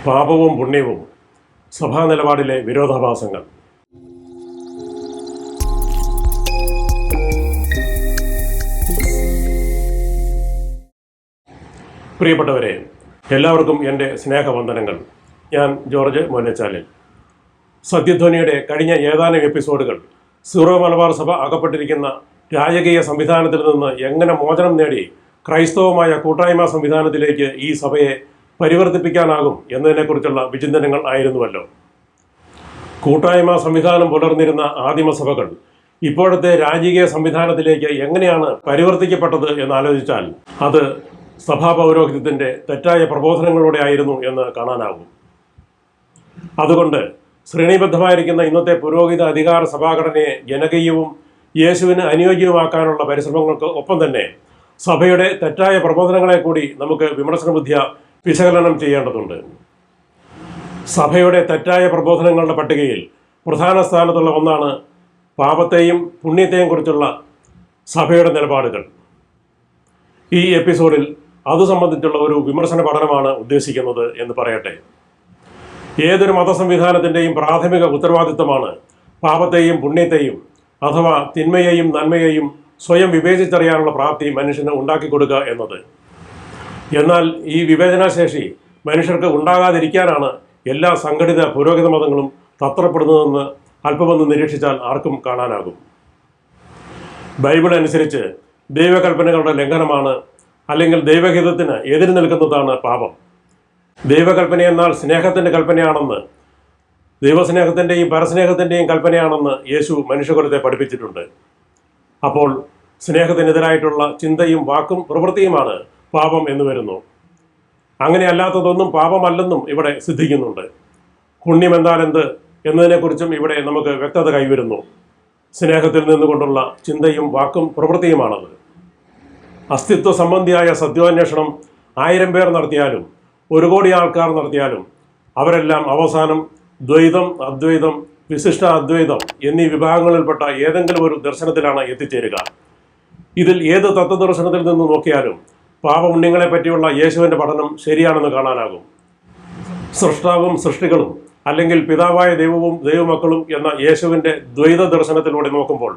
പാപവും പുണ്യവും, സഭാ നിലപാടിലെ വിരോധാഭാസങ്ങൾ. പ്രിയപ്പെട്ടവരെ, എല്ലാവർക്കും എൻ്റെ സ്നേഹവന്ദനങ്ങൾ. ഞാൻ ജോർജ് മോനച്ചാലിൽ. സത്യധ്വനിയുടെ കഴിഞ്ഞ ഏതാനും എപ്പിസോഡുകൾ സീറോ മലബാർ സഭ അകപ്പെട്ടിരിക്കുന്ന രാജകീയ സംവിധാനത്തിൽ നിന്ന് എങ്ങനെ മോചനം നേടി ക്രൈസ്തവമായ കൂട്ടായ്മ സംവിധാനത്തിലേക്ക് ഈ സഭയെ പരിവർത്തിപ്പിക്കാനാകും എന്നതിനെക്കുറിച്ചുള്ള വിചിന്തനങ്ങൾ ആയിരുന്നുവല്ലോ. കൂട്ടായ്മ സംവിധാനം പുലർന്നിരുന്ന ആദിമസഭകൾ ഇപ്പോഴത്തെ രാജകീയ സംവിധാനത്തിലേക്ക് എങ്ങനെയാണ് പരിവർത്തിക്കപ്പെട്ടത് എന്നാലോചിച്ചാൽ അത് സഭാപൗരോഹിത്യത്തിൻ്റെ തെറ്റായ പ്രബോധനങ്ങളോടെ ആയിരുന്നു എന്ന് കാണാനാകും. അതുകൊണ്ട് ശ്രേണിബദ്ധമായിരിക്കുന്ന ഇന്നത്തെ പുരോഹിത അധികാര സഭാഘടനയെ ജനകീയവും യേശുവിന് അനുയോജ്യവുമാക്കാനുള്ള പരിശ്രമങ്ങൾക്ക് ഒപ്പം തന്നെ സഭയുടെ തെറ്റായ പ്രബോധനങ്ങളെ കൂടി നമുക്ക് വിമർശനബുദ്ധിയ വിശകലനം ചെയ്യേണ്ടതുണ്ട്. സഭയുടെ തെറ്റായ പ്രബോധനങ്ങളുടെ പട്ടികയിൽ പ്രധാന സ്ഥാനത്തുള്ള ഒന്നാണ് പാപത്തെയും പുണ്യത്തെയും കുറിച്ചുള്ള സഭയുടെ നിലപാടുകൾ. ഈ എപ്പിസോഡിൽ അത് സംബന്ധിച്ചുള്ള ഒരു വിമർശന പഠനമാണ് ഉദ്ദേശിക്കുന്നത് എന്ന് പറയട്ടെ. ഏതൊരു മതസംവിധാനത്തിൻ്റെയും പ്രാഥമിക ഉത്തരവാദിത്തമാണ് പാപത്തെയും പുണ്യത്തെയും അഥവാ തിന്മയെയും നന്മയെയും സ്വയം വിവേചിച്ചറിയാനുള്ള പ്രാപ്തി മനുഷ്യന് ഉണ്ടാക്കി കൊടുക്കുക എന്നത്. എന്നാൽ ഈ വിവേചനാശേഷി മനുഷ്യർക്ക് ഉണ്ടാകാതിരിക്കാനാണ് എല്ലാ സംഘടിത പുരോഹിത മതങ്ങളും തത്രപ്പെടുന്നതെന്ന് അല്പമൊന്ന് നിരീക്ഷിച്ചാൽ ആർക്കും കാണാനാകും. ബൈബിൾ അനുസരിച്ച് ദൈവകൽപ്പനകളുടെ ലംഘനമാണ് അല്ലെങ്കിൽ ദൈവഹിതത്തിന് എതിര് നിൽക്കുന്നതാണ് പാപം. ദൈവകൽപ്പന എന്നാൽ സ്നേഹത്തിൻ്റെ കൽപ്പനയാണെന്ന്, ദൈവസ്നേഹത്തിൻ്റെയും പരസ്നേഹത്തിൻ്റെയും കൽപ്പനയാണെന്ന് യേശു മനുഷ്യകുലത്തെ പഠിപ്പിച്ചിട്ടുണ്ട്. അപ്പോൾ സ്നേഹത്തിനെതിരായിട്ടുള്ള ചിന്തയും വാക്കും പ്രവൃത്തിയുമാണ് പാപം എന്ന് വരുന്നു. അങ്ങനെ അല്ലാത്തതൊന്നും പാപമല്ലെന്നും ഇവിടെ സിദ്ധിക്കുന്നുണ്ട്. പുണ്യം എന്നാൽ എന്ത് എന്നതിനെക്കുറിച്ചും ഇവിടെ നമുക്ക് വ്യക്തത കൈവരുന്നു. സ്നേഹത്തിൽ നിന്നുകൊണ്ടുള്ള ചിന്തയും വാക്കും പ്രവൃത്തിയുമാണത്. അസ്തിത്വ സംബന്ധിയായ സത്യാന്വേഷണം 1000 പേർ നടത്തിയാലും 1 കോടി ആൾക്കാർ നടത്തിയാലും അവരെല്ലാം അവസാനം ദ്വൈതം, അദ്വൈതം, വിശിഷ്ട അദ്വൈതം എന്നീ വിഭാഗങ്ങളിൽപ്പെട്ട ഏതെങ്കിലും ഒരു ദർശനത്തിലാണ് എത്തിച്ചേരുക. ഇതിൽ ഏത് തത്വദർശനത്തിൽ നിന്ന് നോക്കിയാലും പാപപുണ്യങ്ങളെ പറ്റിയുള്ള യേശുവിൻ്റെ പഠനം ശരിയാണെന്ന് കാണാനാകും. സൃഷ്ടാവും സൃഷ്ടികളും അല്ലെങ്കിൽ പിതാവായ ദൈവവും ദൈവമക്കളും എന്ന യേശുവിൻ്റെ ദ്വൈത ദർശനത്തിലൂടെ നോക്കുമ്പോൾ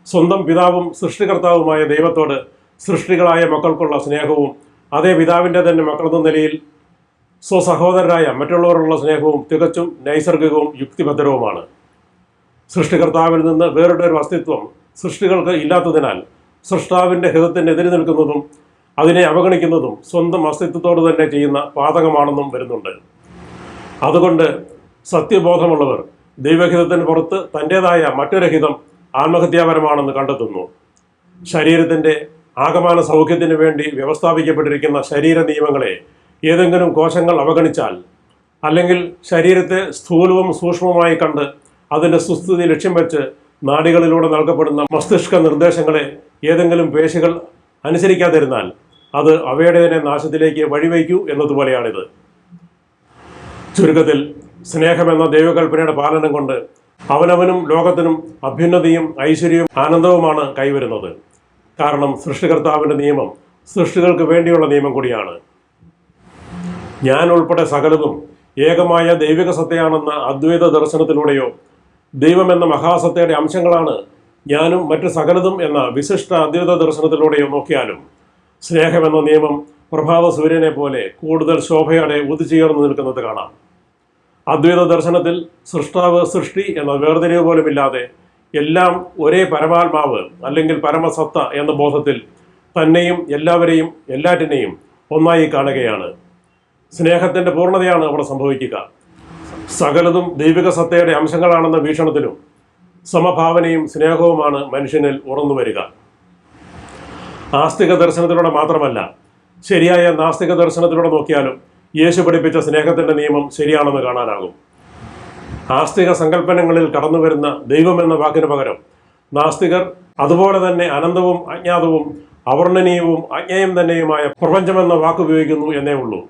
സ്വന്തം പിതാവും സൃഷ്ടികർത്താവുമായ ദൈവത്തോട് സൃഷ്ടികളായ മക്കൾക്കുള്ള സ്നേഹവും അതേ പിതാവിൻ്റെ തന്നെ മക്കളെന്ന നിലയിൽ സ്വസഹോദരരായ മറ്റുള്ളവരുള്ള സ്നേഹവും തികച്ചും നൈസർഗികവും യുക്തിഭദ്രവുമാണ്. സൃഷ്ടികർത്താവിൽ നിന്ന് വേറിട്ട ഒരു അസ്തിത്വം സൃഷ്ടികൾക്ക് ഇല്ലാത്തതിനാൽ സൃഷ്ടാവിൻ്റെ ഹിതത്തിനെതിരെ നിൽക്കുന്നതും അതിനെ അവഗണിക്കുന്നതും സ്വന്തം അസ്തിത്വത്തോട് തന്നെ ചെയ്യുന്ന പാതകമാണെന്നും വരുന്നുണ്ട്. അതുകൊണ്ട് സത്യബോധമുള്ളവർ ദൈവഹിതത്തിന് പുറത്ത് തൻ്റേതായ മറ്റൊരു ഹിതം ആത്മഹത്യാപരമാണെന്ന് കണ്ടെത്തുന്നു. ശരീരത്തിൻ്റെ ആകമാന സൗഖ്യത്തിന് വേണ്ടി വ്യവസ്ഥാപിക്കപ്പെട്ടിരിക്കുന്ന ശരീര നിയമങ്ങളെ ഏതെങ്കിലും കോശങ്ങൾ അവഗണിച്ചാൽ അല്ലെങ്കിൽ ശരീരത്തെ സ്ഥൂലവും സൂക്ഷ്മവുമായി കണ്ട് അതിൻ്റെ സുസ്ഥിതി ലക്ഷ്യം വെച്ച് നാഡികളിലൂടെ നൽകപ്പെടുന്ന മസ്തിഷ്ക നിർദ്ദേശങ്ങളെ ഏതെങ്കിലും പേശികൾ അനുസരിക്കാതിരുന്നാൽ അത് അവയുടെ തന്നെ നാശത്തിലേക്ക് വഴിവയ്ക്കൂ എന്നതുപോലെയാണിത്. ചുരുക്കത്തിൽ സ്നേഹമെന്ന ദൈവകൽപ്പനയുടെ പാലനം കൊണ്ട് അവനവനും ലോകത്തിനും അഭ്യുന്നതിയും ഐശ്വര്യവും ആനന്ദവുമാണ് കൈവരുന്നത്. കാരണം സൃഷ്ടികർത്താവിൻ്റെ നിയമം സൃഷ്ടികൾക്ക് വേണ്ടിയുള്ള നിയമം കൂടിയാണ്. ഞാൻ ഉൾപ്പെടെ സകലതും ഏകമായ ദൈവിക സത്തയാണെന്ന അദ്വൈത ദർശനത്തിലൂടെയോ ദൈവമെന്ന മഹാസത്തയുടെ അംശങ്ങളാണ് ഞാനും മറ്റ് സകലതും എന്ന വിശിഷ്ട അദ്വൈത ദർശനത്തിലൂടെയോ നോക്കിയാലും സ്നേഹമെന്ന നിയമം പ്രഭാത സൂര്യനെ പോലെ കൂടുതൽ ശോഭയോടെ ഉദിച്ചുയർന്നു നിൽക്കുന്നത് കാണാം. അദ്വൈത ദർശനത്തിൽ സൃഷ്ടാവ് സൃഷ്ടി എന്ന വേർതിരിവ് പോലുമില്ലാതെ എല്ലാം ഒരേ പരമാത്മാവ് അല്ലെങ്കിൽ പരമസത്ത എന്ന ബോധത്തിൽ തന്നെയും എല്ലാവരെയും എല്ലാറ്റിനെയും ഒന്നായി കാണുകയാണ്. സ്നേഹത്തിൻ്റെ പൂർണ്ണതയാണ് അവിടെ സംഭവിക്കുക. സകലതും ദൈവിക സത്തയുടെ അംശങ്ങളാണെന്ന വീക്ഷണത്തിലും സമഭാവനയും സ്നേഹവുമാണ് മനുഷ്യനിൽ ഉറന്നു വരിക. ആസ്തിക ദർശനത്തിലൂടെ മാത്രമല്ല, ശരിയായ നാസ്തിക ദർശനത്തിലൂടെ നോക്കിയാലും യേശു പഠിപ്പിച്ച സ്നേഹത്തിൻ്റെ നിയമം ശരിയാണെന്ന് കാണാനാകും. ആസ്തിക സങ്കല്പനങ്ങളിൽ കടന്നുവരുന്ന ദൈവമെന്ന വാക്കിന് പകരം നാസ്തികർ അതുപോലെ തന്നെ അനന്തവും അജ്ഞാതവും അവർണ്ണനീയവും അജ്ഞേയം തന്നെയുമായ പ്രപഞ്ചമെന്ന വാക്ക് ഉപയോഗിക്കുന്നു എന്നേ ഉള്ളൂ.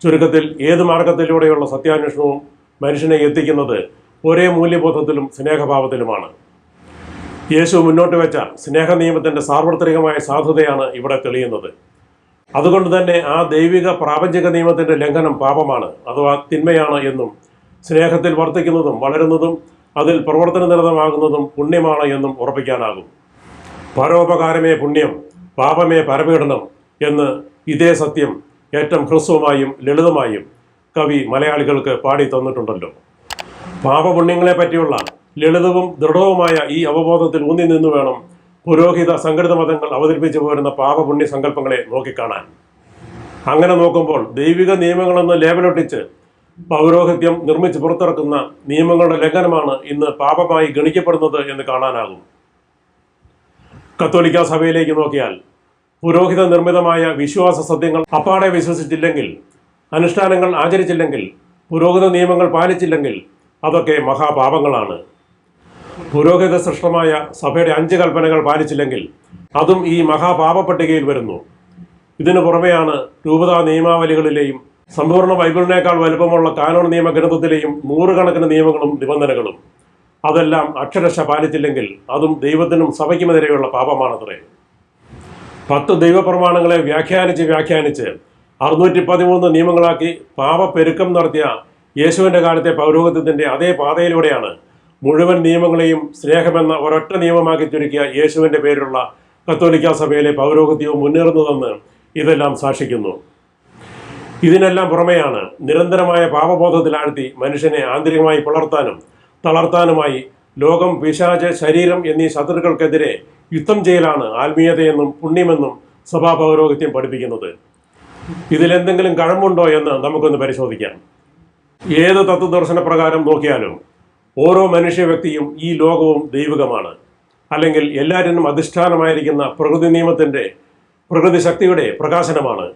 ചുരുക്കത്തിൽ ഏത് മാർഗത്തിലൂടെയുള്ള സത്യാന്വേഷണവും മനുഷ്യനെ എത്തിക്കുന്നത് ഒരേ മൂല്യബോധത്തിലും സ്നേഹഭാവത്തിലുമാണ്. യേശു മുന്നോട്ട് വെച്ച സ്നേഹ നിയമത്തിൻ്റെ സാർവത്രികമായ സാധുതയാണ് ഇവിടെ തെളിയുന്നത്. അതുകൊണ്ട് തന്നെ ആ ദൈവിക പ്രാപഞ്ചിക നിയമത്തിന്റെ ലംഘനം പാപമാണ്, അഥവാ തിന്മയാണ് എന്നും സ്നേഹത്തിൽ വർത്തിക്കുന്നതും വളരുന്നതും അതിൽ പ്രവർത്തനനിരതമാകുന്നതും പുണ്യമാണ് എന്നും ഉറപ്പിക്കാനാകും. പരോപകാരമേ പുണ്യം, പാപമേ പരപീഡനം എന്ന് ഇതേ സത്യം ഏറ്റവും ഹ്രസ്വമായും ലളിതമായും കവി മലയാളികൾക്ക് പാടി തന്നിട്ടുണ്ടല്ലോ. പാപപുണ്യങ്ങളെ പറ്റിയുള്ള ലളിതവും ദൃഢവുമായ ഈ അവബോധത്തിൽ ഊന്നി നിന്നു വേണം പുരോഹിത സംഘടിത മതങ്ങൾ അവതരിപ്പിച്ചു പോരുന്ന പാപപുണ്യ സങ്കല്പങ്ങളെ നോക്കിക്കാണാൻ. അങ്ങനെ നോക്കുമ്പോൾ ദൈവിക നിയമങ്ങളെന്ന് ലേബലൊട്ടിച്ച് പൗരോഹിത്യം നിർമ്മിച്ച് പുറത്തിറക്കുന്ന നിയമങ്ങളുടെ ലംഘനമാണ് ഇന്ന് പാപമായി ഗണിക്കപ്പെടുന്നത് എന്ന് കാണാനാകും. കത്തോലിക്ക സഭയിലേക്ക് നോക്കിയാൽ പുരോഹിത നിർമ്മിതമായ വിശ്വാസ സത്യങ്ങൾ അപ്പാടെ വിശ്വസിച്ചില്ലെങ്കിൽ, അനുഷ്ഠാനങ്ങൾ ആചരിച്ചില്ലെങ്കിൽ, പുരോഹിത നിയമങ്ങൾ പാലിച്ചില്ലെങ്കിൽ അതൊക്കെ മഹാപാപങ്ങളാണ്. പുരോഹിത സൃഷ്ടമായ സഭയുടെ 5 കൽപ്പനകൾ പാലിച്ചില്ലെങ്കിൽ അതും ഈ മഹാപാപ പട്ടികയിൽ വരുന്നു. ഇതിനു പുറമെയാണ് രൂപതാ നിയമാവലികളിലെയും സമ്പൂർണ്ണ ബൈബിളിനേക്കാൾ വലുപ്പമുള്ള കാനോൻ നിയമഗ്രന്ഥത്തിലെയും 100 കണക്കിന് നിയമങ്ങളും നിബന്ധനകളും. അതെല്ലാം അക്ഷരശ പാലിച്ചില്ലെങ്കിൽ അതും ദൈവത്തിനും സഭയ്ക്കുമെതിരെയുള്ള പാപമാണത്രേ. 10 ദൈവപ്രമാണങ്ങളെ വ്യാഖ്യാനിച്ച് 613 നിയമങ്ങളാക്കി പാപപ്പെരുക്കം നടത്തിയ യേശുവിൻ്റെ കാലത്തെ പൗരോഹിത്യത്തിൻ്റെ അതേ പാതയിലൂടെയാണ് മുഴുവൻ നിയമങ്ങളെയും സ്നേഹമെന്ന ഒരൊറ്റ നിയമമാക്കി ചുരുക്കിയ യേശുവിൻ്റെ പേരിലുള്ള കത്തോലിക്ക സഭയിലെ പൗരോഹിത്യവും മുന്നേറുന്നതെന്ന് ഇതെല്ലാം സാക്ഷിക്കുന്നു. ഇതിനെല്ലാം പുറമെയാണ് നിരന്തരമായ പാപബോധത്തിലാഴ്ത്തി മനുഷ്യനെ ആന്തരികമായി പുലർത്താനും തളർത്താനുമായി ലോകം, പിശാച്, ശരീരം എന്നീ ശത്രുക്കൾക്കെതിരെ യുദ്ധം ചെയ്യലാണ് ആത്മീയതയെന്നും പുണ്യമെന്നും സഭാ പൗരോഹിത്യം പഠിപ്പിക്കുന്നത്. ഇതിലെന്തെങ്കിലും കഴമ്പുണ്ടോ എന്ന് നമുക്കൊന്ന് പരിശോധിക്കാം. ഏത് തത്വദർശന പ്രകാരം നോക്കിയാലും ഓരോ മനുഷ്യ വ്യക്തിയും ഈ ലോകവും ദൈവികമാണ്. അല്ലെങ്കിൽ എല്ലാറ്റിനും അധിഷ്ഠാനമായിരിക്കുന്ന പ്രകൃതി നിയമത്തിൻ്റെ, പ്രകൃതി ശക്തിയുടെ പ്രകാശനമാണ്.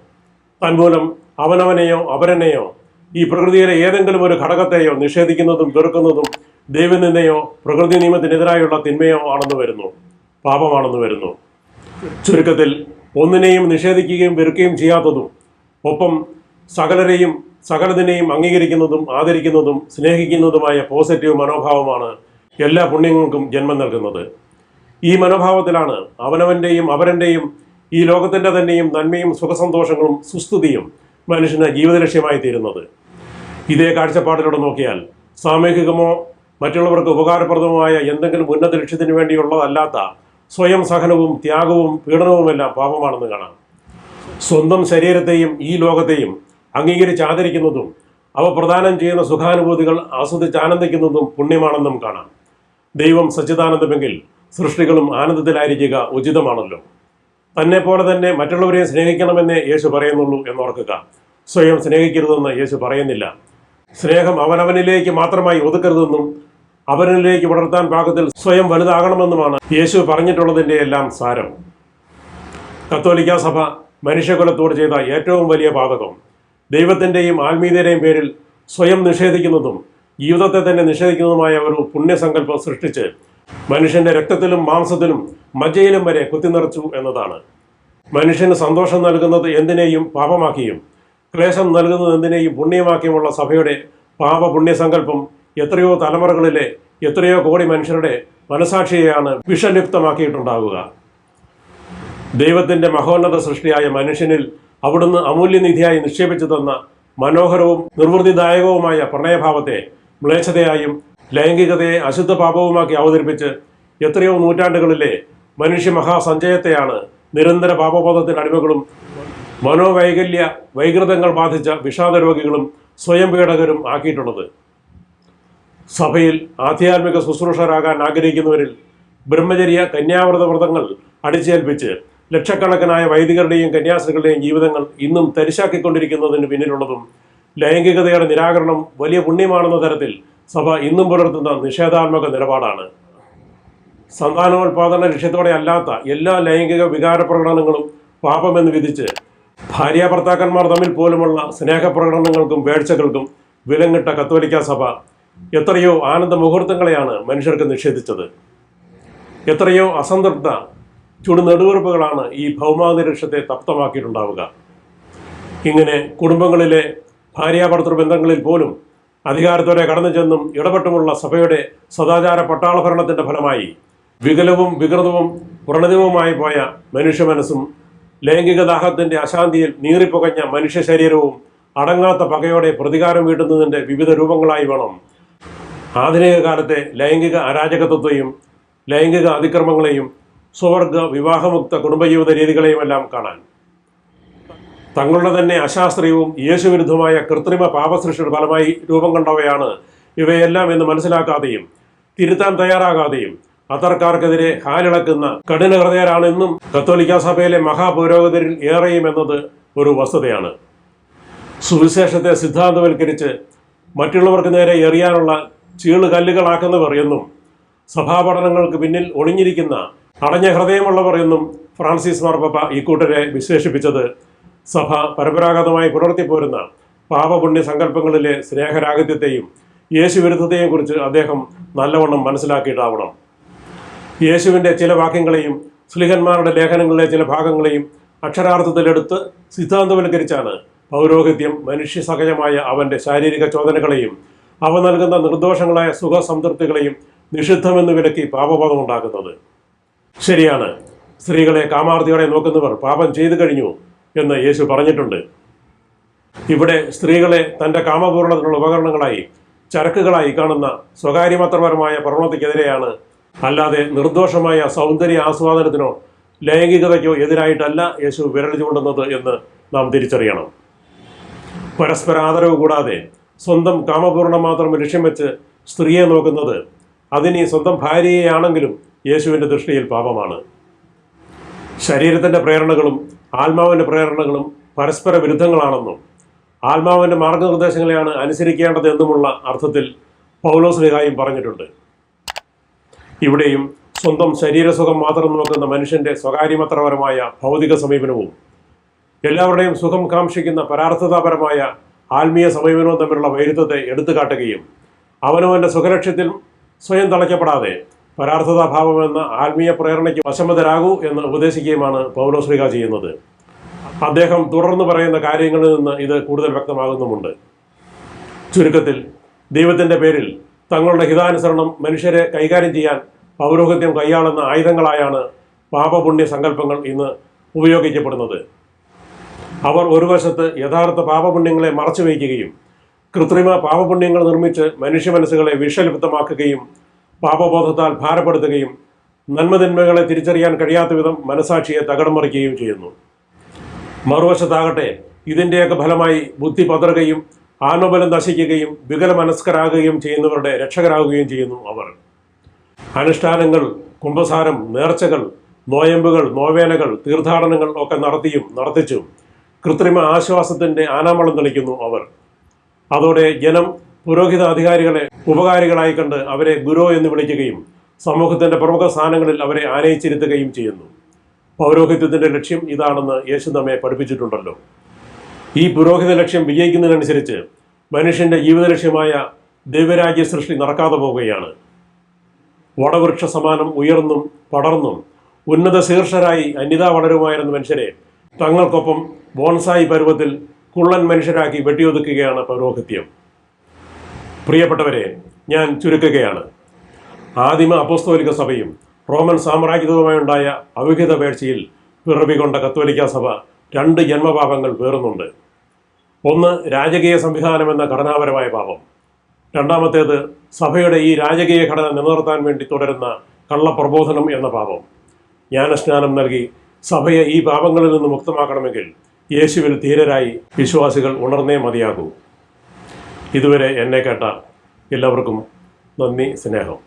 തന്മൂലം അവനവനെയോ അവരനെയോ ഈ പ്രകൃതിയിലെ ഏതെങ്കിലും ഒരു ഘടകത്തെയോ നിഷേധിക്കുന്നതും വെറുക്കുന്നതും ദൈവനിന്ദയോ പ്രകൃതി നിയമത്തിനെതിരായുള്ള തിന്മയോ ആണെന്ന് വരുന്നു, പാപമാണെന്ന് വരുന്നു. ചുരുക്കത്തിൽ ഒന്നിനെയും നിഷേധിക്കുകയും വെറുക്കുകയും ചെയ്യാത്തതും ഒപ്പം സകലരെയും സകലതിനെയും അംഗീകരിക്കുന്നതും ആദരിക്കുന്നതും സ്നേഹിക്കുന്നതുമായ പോസിറ്റീവ് മനോഭാവമാണ് എല്ലാ പുണ്യങ്ങൾക്കും ജന്മം നൽകുന്നത്. ഈ മനോഭാവത്തിലാണ് അവനവൻ്റെയും അവരൻ്റെയും ഈ ലോകത്തിൻ്റെ തന്നെയും നന്മയും സുഖസന്തോഷങ്ങളും സുസ്ഥിതിയും മനുഷ്യന് ജീവിതലക്ഷ്യമായി തീരുന്നത്. ഇതേ കാഴ്ചപ്പാടിലൂടെ നോക്കിയാൽ സാമൂഹികമോ മറ്റുള്ളവർക്ക് ഉപകാരപ്രദമായ എന്തെങ്കിലും ഉന്നത ലക്ഷ്യത്തിന് വേണ്ടിയുള്ളതല്ലാത്ത സ്വയം സഹനവും ത്യാഗവും പീഡനവുമെല്ലാം പാപമാണെന്ന് കാണാം. സ്വന്തം ശരീരത്തെയും ഈ ലോകത്തെയും അംഗീകരിച്ച് ആദരിക്കുന്നതും അവ പ്രദാനം ചെയ്യുന്ന സുഖാനുഭൂതികൾ ആസ്വദിച്ച് ആനന്ദിക്കുന്നതും പുണ്യമാണെന്നും കാണാം. ദൈവം സച്ചിദാനന്ദമെങ്കിൽ സൃഷ്ടികളും ആനന്ദത്തിലായിരിക്കുക ഉചിതമാണല്ലോ. തന്നെ പോലെ തന്നെ മറ്റുള്ളവരെയും സ്നേഹിക്കണമെന്നേ യേശു പറയുന്നുള്ളൂ എന്നോർക്കുക. സ്വയം സ്നേഹിക്കരുതെന്ന് യേശു പറയുന്നില്ല. സ്നേഹം അവനവനിലേക്ക് മാത്രമായി ഒതുക്കരുതെന്നും അവനിലേക്ക് വളർത്താൻ പാകത്തിൽ സ്വയം വലുതാകണമെന്നുമാണ് യേശു പറഞ്ഞിട്ടുള്ളതിൻ്റെ എല്ലാം സാരം. കത്തോലിക്ക സഭ മനുഷ്യകുലത്തോട് ചെയ്ത ഏറ്റവും വലിയ പാതകം ദൈവത്തിൻ്റെയും ആത്മീയതയുടെയും പേരിൽ സ്വയം നിഷേധിക്കുന്നതും ജീവിതത്തെ തന്നെ നിഷേധിക്കുന്നതുമായ ഒരു പുണ്യസങ്കല്പം സൃഷ്ടിച്ച് മനുഷ്യൻ്റെ രക്തത്തിലും മാംസത്തിലും മജ്ജയിലും വരെ കുത്തിനിറച്ചു എന്നതാണ്. മനുഷ്യന് സന്തോഷം നൽകുന്നത് എന്തിനേയും പാപമാക്കിയും ക്ലേശം നൽകുന്നത് എന്തിനേയും പുണ്യമാക്കിയുമുള്ള സഭയുടെ പാപപുണ്യസങ്കല്പം എത്രയോ തലമുറകളിലെ എത്രയോ കോടി മനുഷ്യരുടെ മനസാക്ഷിയെയാണ് വിഷലിപ്തമാക്കിയിട്ടുണ്ടാവുക. ദൈവത്തിൻ്റെ മഹോന്നത സൃഷ്ടിയായ മനുഷ്യനിൽ അവിടുന്ന് അമൂല്യനിധിയായി നിക്ഷേപിച്ചു തന്ന മനോഹരവും നിർവൃതിദായകവുമായ പ്രണയഭാവത്തെ മ്ലേച്ഛതയായും ലൈംഗികതയെ അശുദ്ധ പാപവുമാക്കി അവതരിപ്പിച്ച് എത്രയോ നൂറ്റാണ്ടുകളിലെ മനുഷ്യ മഹാസഞ്ചയത്തെയാണ് നിരന്തര പാപബോധത്തിന് അടിമകളും മനോവൈകല്യ വൈകൃതങ്ങൾ ബാധിച്ച വിഷാദ രോഗികളും സ്വയം പീഡകരും ആക്കിയിട്ടുള്ളത്. സഭയിൽ ആധ്യാത്മിക ശുശ്രൂഷകരാകാൻ ആഗ്രഹിക്കുന്നവരിൽ ബ്രഹ്മചര്യ കന്യാവ്രത വ്രതങ്ങൾ അടിച്ചേൽപ്പിച്ച് ലക്ഷക്കണക്കിനായ വൈദികരുടെയും കന്യാസ്ത്രീകളുടെയും ജീവിതങ്ങൾ ഇന്നും തരിശാക്കിക്കൊണ്ടിരിക്കുന്നതിന് പിന്നിലുള്ളതും ലൈംഗികതയുടെ നിരാകരണം വലിയ പുണ്യമാണെന്ന തരത്തിൽ സഭ ഇന്നും പുലർത്തുന്ന നിഷേധാത്മക നിലപാടാണ്. സന്താനോൽപാദന ലക്ഷ്യത്തോടെ അല്ലാത്ത എല്ലാ ലൈംഗിക വികാര പ്രകടനങ്ങളും പാപമെന്ന് വിധിച്ച് ഭാര്യാഭർത്താക്കന്മാർ തമ്മിൽ പോലുമുള്ള സ്നേഹപ്രകടനങ്ങൾക്കും വേഴ്ചകൾക്കും വിലങ്ങിട്ട കത്തോലിക്ക സഭ എത്രയോ ആനന്ദ മുഹൂർത്തങ്ങളെയാണ് മനുഷ്യർക്ക് നിഷേധിച്ചത്. എത്രയോ അസംതൃപ്ത ചുടുനെടുവീർപ്പുകളാണ് ഈ ഭൗമാന്തരീക്ഷത്തെ തപ്തമാക്കിയിട്ടുണ്ടാവുക. ഇങ്ങനെ കുടുംബങ്ങളിലെ ഭാര്യാഭർത്തൃ ബന്ധങ്ങളിൽ പോലും അധികാരത്തോടെ കടന്നു ചെന്നും ഇടപെട്ടുമുള്ള സഭയുടെ സദാചാര പട്ടാള ഭരണത്തിൻ്റെ ഫലമായി വികലവും വികൃതവും വ്രണതവുമായി പോയ മനുഷ്യ മനസ്സും ലൈംഗിക ദാഹത്തിന്റെ അശാന്തിയിൽ നീറിപ്പുകഞ്ഞ മനുഷ്യ ശരീരവും അടങ്ങാത്ത പകയോടെ പ്രതികാരം വീട്ടുന്നതിന്റെ വിവിധ രൂപങ്ങളായി വേണം ആധുനിക കാലത്തെ ലൈംഗിക അരാജകത്വത്തെയും ലൈംഗിക അതിക്രമങ്ങളെയും സ്വവർഗ വിവാഹമുക്ത കുടുംബജീവിത രീതികളെയുമെല്ലാം കാണാൻ. തങ്ങളുടെ തന്നെ അശാസ്ത്രീയവും യേശുവിരുദ്ധമായ കൃത്രിമ പാപസൃഷ്ടിയുടെ ഫലമായി രൂപം കൊണ്ടവയാണ് ഇവയെല്ലാം എന്ന് മനസ്സിലാക്കാതെയും തിരുത്താൻ തയ്യാറാകാതെയും അത്തരക്കാർക്കെതിരെ ഹാലിളക്കുന്ന കഠിന ഹൃദയരാണെന്നും കത്തോലിക്കാ സഭയിലെ മഹാപുരോഹിതരിൽ ഏറെയും എന്നത് ഒരു വസ്തുതയാണ്. സുവിശേഷത്തെ സിദ്ധാന്തവൽക്കരിച്ച് മറ്റുള്ളവർക്ക് നേരെ എറിയാനുള്ള ചീളുകല്ലുകളാക്കുന്നവർ എന്നും സഭാപഠനങ്ങൾക്ക് പിന്നിൽ ഒളിഞ്ഞിരിക്കുന്ന അടഞ്ഞ ഹൃദയമുള്ളവർ എന്നും ഫ്രാൻസിസ് മാർപ്പാപ്പ ഇക്കൂട്ടരെ വിശേഷിപ്പിച്ചത് സഭ പരമ്പരാഗതമായി പുലർത്തിപ്പോരുന്ന പാപപുണ്യ സങ്കല്പങ്ങളിലെ സ്നേഹരാഹിത്യത്തെയും യേശുവിരുദ്ധത്തെയും കുറിച്ച് അദ്ദേഹം നല്ലവണ്ണം മനസ്സിലാക്കിയിട്ടാവണം. യേശുവിൻ്റെ ചില വാക്യങ്ങളെയും സ്ലീഹന്മാരുടെ ലേഖനങ്ങളിലെ ചില ഭാഗങ്ങളെയും അക്ഷരാർത്ഥത്തിലെടുത്ത് സിദ്ധാന്തവൽക്കരിച്ചാണ് പൗരോഹിത്യം മനുഷ്യസഹജമായ അവൻ്റെ ശാരീരിക ചോദനകളെയും അവ നൽകുന്ന നിർദോഷങ്ങളായ സുഖസംതൃപ്തികളെയും നിഷിദ്ധമെന്ന് വിലക്കി പാപബോധമുണ്ടാക്കുന്നത്. ശരിയാണ്, സ്ത്രീകളെ കാമാർത്തിയോടെ നോക്കുന്നവർ പാപം ചെയ്തു കഴിഞ്ഞു എന്ന് യേശു പറഞ്ഞിട്ടുണ്ട്. ഇവിടെ സ്ത്രീകളെ തൻ്റെ കാമപൂർണത്തിനുള്ള ഉപകരണങ്ങളായി ചരക്കുകളായി കാണുന്ന സ്വകാര്യമത്രപരമായ പ്രവണതയ്ക്കെതിരെയാണ്, അല്ലാതെ നിർദോഷമായ സൗന്ദര്യ ആസ്വാദനത്തിനോ ലൈംഗികതയ്ക്കോ എതിരായിട്ടല്ല യേശു വിരൽ ചൂണ്ടുന്നത് എന്ന് നാം തിരിച്ചറിയണം. പരസ്പര ആദരവ് കൂടാതെ സ്വന്തം കാമപൂർണം മാത്രം ലക്ഷ്യം വെച്ച് സ്ത്രീയെ നോക്കുന്നത് അതിനി സ്വന്തം ഭാര്യയെയാണെങ്കിലും യേശുവിൻ്റെ ദൃഷ്ടിയിൽ പാപമാണ്. ശരീരത്തിൻ്റെ പ്രേരണകളും ആത്മാവിൻ്റെ പ്രേരണകളും പരസ്പര വിരുദ്ധങ്ങളാണെന്നും ആത്മാവിൻ്റെ മാർഗനിർദ്ദേശങ്ങളെയാണ് അനുസരിക്കേണ്ടതെന്നുമുള്ള അർത്ഥത്തിൽ പൗലോസ്ലീഹായും പറഞ്ഞിട്ടുണ്ട്. ഇവിടെയും സ്വന്തം ശരീരസുഖം മാത്രം നോക്കുന്ന മനുഷ്യൻ്റെ സ്വകാര്യമത്രപരമായ ഭൗതിക സമീപനവും എല്ലാവരുടെയും സുഖം കാക്ഷിക്കുന്ന പരാർത്ഥതാപരമായ ആത്മീയ സമീപനവും തമ്മിലുള്ള വൈരുദ്ധ്യത്തെ എടുത്തുകാട്ടുകയും അവനവൻ്റെ സുഖലക്ഷ്യത്തിൽ സ്വയം തളയ്ക്കപ്പെടാതെ പരാർത്ഥതാഭാവമെന്ന ആത്മീയ പ്രേരണയ്ക്ക് വശംവദരാകൂ എന്ന് ഉപദേശിക്കുകയുമാണ് പൗലോസ്ലീഹാ ചെയ്യുന്നത്. അദ്ദേഹം തുടർന്ന് പറയുന്ന കാര്യങ്ങളിൽ നിന്ന് ഇത് കൂടുതൽ വ്യക്തമാകുന്നുമുണ്ട്. ചുരുക്കത്തിൽ, ദൈവത്തിൻ്റെ പേരിൽ തങ്ങളുടെ ഹിതാനുസരണം മനുഷ്യരെ കൈകാര്യം ചെയ്യാൻ പൗരോഹിത്യം കൈയാളുന്ന ആയുധങ്ങളായാണ് പാപപുണ്യ സങ്കല്പങ്ങൾ ഇന്ന് ഉപയോഗിക്കപ്പെടുന്നത്. അവർ ഒരു വശത്ത് യഥാർത്ഥ പാപപുണ്യങ്ങളെ മറച്ചു വയ്ക്കുകയും കൃത്രിമ പാപപുണ്യങ്ങൾ നിർമ്മിച്ച് മനുഷ്യ മനസ്സുകളെ വിഷലിപ്തമാക്കുകയും പാപബോധത്താൽ ഭാരപ്പെടുത്തുകയും നന്മതിന്മകളെ തിരിച്ചറിയാൻ കഴിയാത്ത വിധം മനസാക്ഷിയെ തകിടം മറിക്കുകയും ചെയ്യുന്നു. മറുവശത്താകട്ടെ ഇതിൻ്റെയൊക്കെ ഫലമായി ബുദ്ധി പതറുകയും ആത്മബലം നശിക്കുകയും വികലമനസ്കരാകുകയും ചെയ്യുന്നവരുടെ രക്ഷകരാകുകയും ചെയ്യുന്നു അവർ. അനുഷ്ഠാനങ്ങൾ, കുംഭസാരം, നേർച്ചകൾ, നോയമ്പുകൾ, നോവേനകൾ, തീർത്ഥാടനങ്ങൾ ഒക്കെ നടത്തിച്ചും കൃത്രിമ ആശ്വാസത്തിൻ്റെ ആനാമളം തെളിക്കുന്നു അവർ. അതോടെ ജനം പുരോഹിത അധികാരികളെ ഉപകാരികളായി കണ്ട് അവരെ ഗുരു എന്ന് വിളിക്കുകയും സമൂഹത്തിൻ്റെ പ്രമുഖ സ്ഥാനങ്ങളിൽ അവരെ ആനയിച്ചിരുത്തുകയും ചെയ്യുന്നു. പൗരോഹിത്യത്തിൻ്റെ ലക്ഷ്യം ഇതാണെന്ന് യേശു നമ്മെ പഠിപ്പിച്ചിട്ടുണ്ടല്ലോ. ഈ പുരോഹിത ലക്ഷ്യം വിജയിക്കുന്നതിനനുസരിച്ച് മനുഷ്യൻ്റെ ജീവിത ലക്ഷ്യമായ ദൈവരാജ്യ സൃഷ്ടി നടക്കാതെ പോവുകയാണ്. വടവൃക്ഷ സമാനം ഉയർന്നും പടർന്നും ഉന്നത ശീർഷരായി അന്യതാ വളരുമായിരുന്ന മനുഷ്യരെ തങ്ങൾക്കൊപ്പം ബോൺസായി പരുവത്തിൽ കുള്ളൻ മനുഷ്യരാക്കി വെട്ടിയൊതുക്കുകയാണ് പൗരോഹിത്യം. പ്രിയപ്പെട്ടവരെ, ഞാൻ ചുരുക്കുകയാണ്. ആദിമ അപ്പോസ്തോലിക സഭയും റോമൻ സാമ്രാജ്യവുമായുണ്ടായ അവിഹിത പേഴ്ചയിൽ പിറവികൊണ്ട കത്തോലിക്കാ സഭ രണ്ട് ജന്മപാപങ്ങൾ പേറുന്നുണ്ട്. ഒന്ന്, രാജകീയ സംവിധാനം എന്ന ഘടനാപരമായ പാപം. രണ്ടാമത്തേത്, സഭയുടെ ഈ രാജകീയ ഘടന നിലനിർത്താൻ വേണ്ടി തുടരുന്ന കള്ളപ്രബോധനം എന്ന പാപം. ജ്ഞാനസ്നാനം നൽകി സഭയെ ഈ പാപങ്ങളിൽ നിന്ന് മുക്തമാക്കണമെങ്കിൽ യേശുവിൽ ധീരരായി വിശ്വാസികൾ ഉണർന്നേ മതിയാകൂ. ഇതുവരെ എന്നെ കേട്ട എല്ലാവർക്കും നന്ദി, സ്നേഹം.